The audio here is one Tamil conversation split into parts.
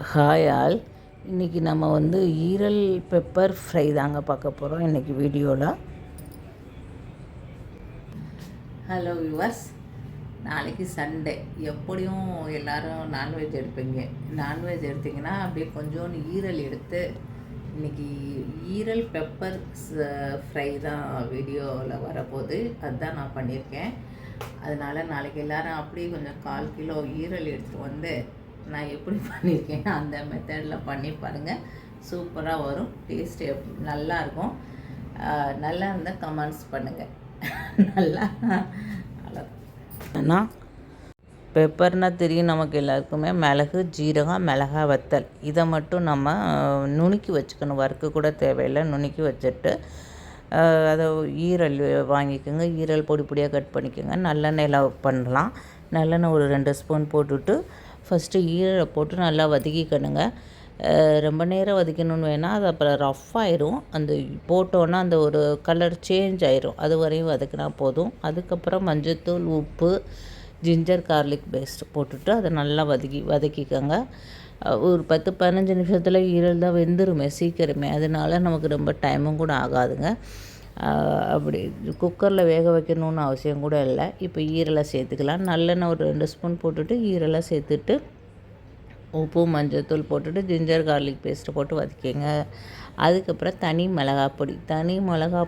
Hi all. இன்றைக்கி நம்ம ஈரல் பெப்பர் ஃப்ரை தாங்க பார்க்க போகிறோம் இன்றைக்கி வீடியோவில். ஹலோ வியூவர்ஸ், நாளைக்கு சண்டே. எப்படியும் எல்லோரும் நான்வெஜ் எடுப்பீங்க. நான்வெஜ் எடுத்திங்கன்னா அப்படியே கொஞ்சோண்டு ஈரல் எடுத்து இன்றைக்கி ஈரல் பெப்பர் ஃப்ரை தான் வீடியோவில் வரப்போகுது. அதுதான் நான் பண்ணியிருக்கேன். அதனால் நாளைக்கு எல்லோரும் அப்படியே கொஞ்சம் 1/4 கிலோ ஈரல் எடுத்துகிட்டு வந்து நான் எப்படி பண்ணியிருக்கேன் அந்த மெத்தடில் பண்ணி பாருங்கள். சூப்பராக வரும். டேஸ்ட் நல்லாயிருக்கும். நல்லா இருந்தால் கமெண்ட்ஸ் பண்ணுங்கள். நல்லா ஏன்னா பெப்பர்னால் தெரியும் நமக்கு எல்லாருக்குமே. மிளகு, ஜீரகம், மிளகாய் வத்தல் இதை மட்டும் நம்ம நுணுக்கி வச்சுக்கணும். வறுக்க கூட தேவையில்லை. நுணுக்கி வச்சுட்டு அதை ஈரல் வாங்கிக்கோங்க. ஈரல் பொடி பொடியாக கட் பண்ணிக்கோங்க. நல்லெண்ணெயில் பண்ணலாம். நல்லெண்ணெய் ஒரு 2 ஸ்பூன் போட்டுவிட்டு ஃபஸ்ட்டு ஈரலை போட்டு நல்லா வதக்கிக்கணுங்க. ரொம்ப நேரம் வதக்கணும்னு வேணால் அது அப்புறம் ரஃப் ஆயிரும். அந்த போட்டோன்னா அந்த ஒரு கலர் சேஞ்ச் ஆயிரும். அது வரையும் வதக்கினா போதும். அதுக்கப்புறம் மஞ்சள்தூள், உப்பு, ஜிஞ்சர் கார்லிக் பேஸ்ட் போட்டுட்டு அதை நல்லா வதக்கிக்கோங்க. ஒரு 10-15 நிமிஷத்தில் ஈரல் தான் வெந்துருமே சீக்கிரமே. அதனால நமக்கு ரொம்ப டைமும் கூட ஆகாதுங்க. அப்படி குக்கரில் வேக வைக்கணுன்னு அவசியம் கூட இல்லை. இப்போ ஈரலை சேர்த்துக்கலாம். நல்லெண்ணெய் ஒரு 2 ஸ்பூன் போட்டுட்டு ஈரலை சேர்த்துட்டு உப்பு, மஞ்சள்தூள் போட்டுட்டு ஜிஞ்சர் கார்லிக் பேஸ்ட்டு போட்டு வதக்கிங்க. அதுக்கப்புறம் தனி மிளகாய்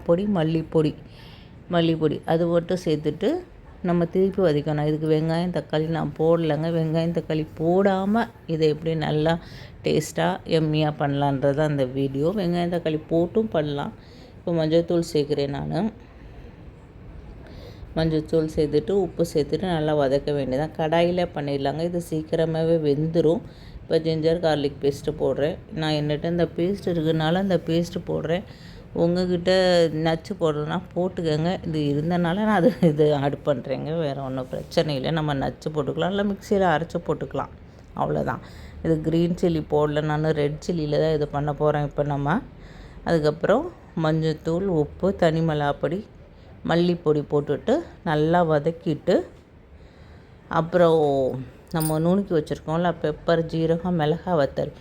பொடி, மல்லிப்பொடி அது மட்டும் சேர்த்துட்டு நம்ம திருப்பி வதக்கணும். இதுக்கு வெங்காயம், தக்காளி நான் போடலைங்க. வெங்காயம், தக்காளி போடாமல் இதை எப்படி நல்லா டேஸ்ட்டாக எம்மியாக பண்ணலான்றது அந்த வீடியோ. வெங்காயம், தக்காளி போட்டும் பண்ணலாம். இப்போ மஞ்சள்தூள் சேர்க்குறேன். நான் மஞ்சள்தூள் சேர்த்துட்டு உப்பு சேர்த்துட்டு நல்லா வதக்க வேண்டியதான். கடாயில் பண்ணிடலாங்க. இது சீக்கிரமாகவே வெந்துடும். இப்போ ஜிஞ்சர் கார்லிக் பேஸ்ட்டு போடுறேன். நான் என்னட்ட இந்த பேஸ்ட் இருக்குதுனால இந்த பேஸ்ட்டு போடுறேன். உங்கள்கிட்ட நச்சு போடுறதுனா போட்டுக்கோங்க. இது இருந்தனால நான் இது ஆட் பண்ணுறேங்க. வேறு ஒன்றும் பிரச்சனை இல்லை. நம்ம நச்சு போட்டுக்கலாம், இல்லை மிக்சியில் அரைச்சி போட்டுக்கலாம். அவ்வளோதான். இது க்ரீன் சில்லி போடல. நான் ரெட் சில்லியில் தான் இது பண்ண போகிறேன். இப்போ நம்ம அதுக்கப்புறம் மஞ்சள்தூள், உப்பு, தனி மிளகாப்பொடி, மல்லிப்பொடி போட்டுட்டு நல்லா வதக்கிட்டு அப்புறம் நம்ம நுணுக்கி வச்சுருக்கோம்ல பெப்பர், ஜீரகம், மிளகாய் வத்தல்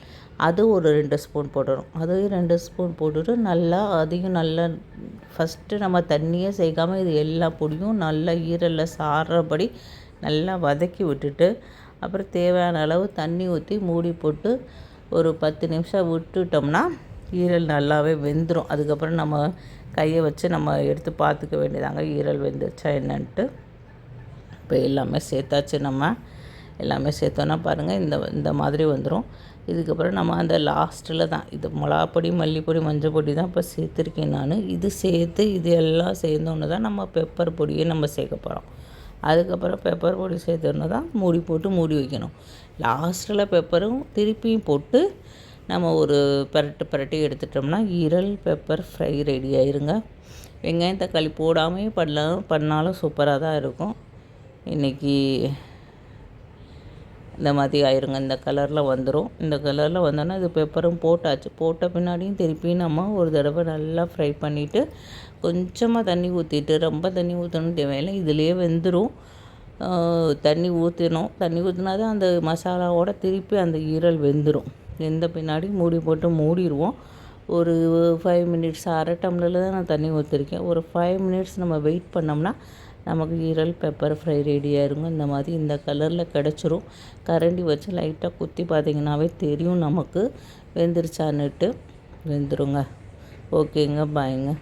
அது ஒரு 2 ஸ்பூன் போட்டுடும். அதையும் 2 ஸ்பூன் போட்டுட்டு அதையும் நல்லா ஃபஸ்ட்டு நம்ம தண்ணியே சேர்க்காமல் இது எல்லா பொடியும் நல்லா ஈரலில் சாறுறபடி நல்லா வதக்கி விட்டுட்டு அப்புறம் தேவையான அளவு தண்ணி ஊற்றி மூடி போட்டு ஒரு 10 நிமிஷம் விட்டுட்டோம்னா ஈரல் நல்லாவே வெந்துடும். அதுக்கப்புறம் நம்ம கையை வச்சு நம்ம எடுத்து பார்த்துக்க வேண்டியதாங்க ஈரல் வெந்துருச்சா என்னன்ட்டு. இப்போ எல்லாமே சேர்த்தாச்சு. நம்ம எல்லாமே சேர்த்தோன்னா பாருங்கள் இந்த மாதிரி வந்துடும். இதுக்கப்புறம் நம்ம அந்த லாஸ்ட்டில் தான் இது மிளகாப்பொடி, மல்லிப்பொடி, மஞ்சள் பொடி தான் இப்போ சேர்த்துருக்கேன் நான். இது சேர்த்து இது எல்லாம் சேர்ந்தோன்னு தான் நம்ம பெப்பர் பொடியை நம்ம சேர்க்க போகிறோம். அதுக்கப்புறம் பெப்பர் பொடி சேர்த்தோன்னு தான் மூடி வைக்கணும். லாஸ்ட்டில் பெப்பரும் திருப்பியும் போட்டு நம்ம ஒரு பரட்டி எடுத்துட்டோம்னா ஈரல் பெப்பர் ஃப்ரை ரெடி ஆயிருங்க. வெங்காயம், தக்காளி போடாமல் பண்ணாலும் சூப்பராக தான் இருக்கும். இன்றைக்கி இந்த மாதிரி ஆயிருங்க. இந்த கலரில் வந்துடும். இந்த கலரில் வந்தோன்னா இது பெப்பரும் போட்டாச்சு. போட்ட பின்னாடியும் திருப்பியும் நம்ம ஒரு தடவை நல்லா ஃப்ரை பண்ணிவிட்டு கொஞ்சமாக தண்ணி ஊற்றிட்டு, ரொம்ப தண்ணி ஊற்றணும்னு தேவையில்லை. இதிலே வெந்துடும். தண்ணி ஊற்றினா தான் அந்த மசாலாவோட திருப்பி அந்த ஈரல் வெந்துடும். வெந்த பின்னாடி மூடி போட்டு மூடிடுவோம். ஒரு 5 மினிட்ஸ், அரை டம்ளரில் தான் நான் தண்ணி ஊற்றிருக்கேன். ஒரு 5 மினிட்ஸ் நம்ம வெயிட் பண்ணோம்னா நமக்கு ஈரல் பெப்பர் ஃப்ரை ரெடி ஆயிருங்க. இந்த மாதிரி இந்த கலரில் கிடச்சிரும். கரண்டி வச்சு லைட்டாக குத்தி பார்த்திங்கனாவே தெரியும் நமக்கு வெந்துருச்சான்னுட்டு. வெந்துருங்க. ஓகேங்க, பாய்ங்க.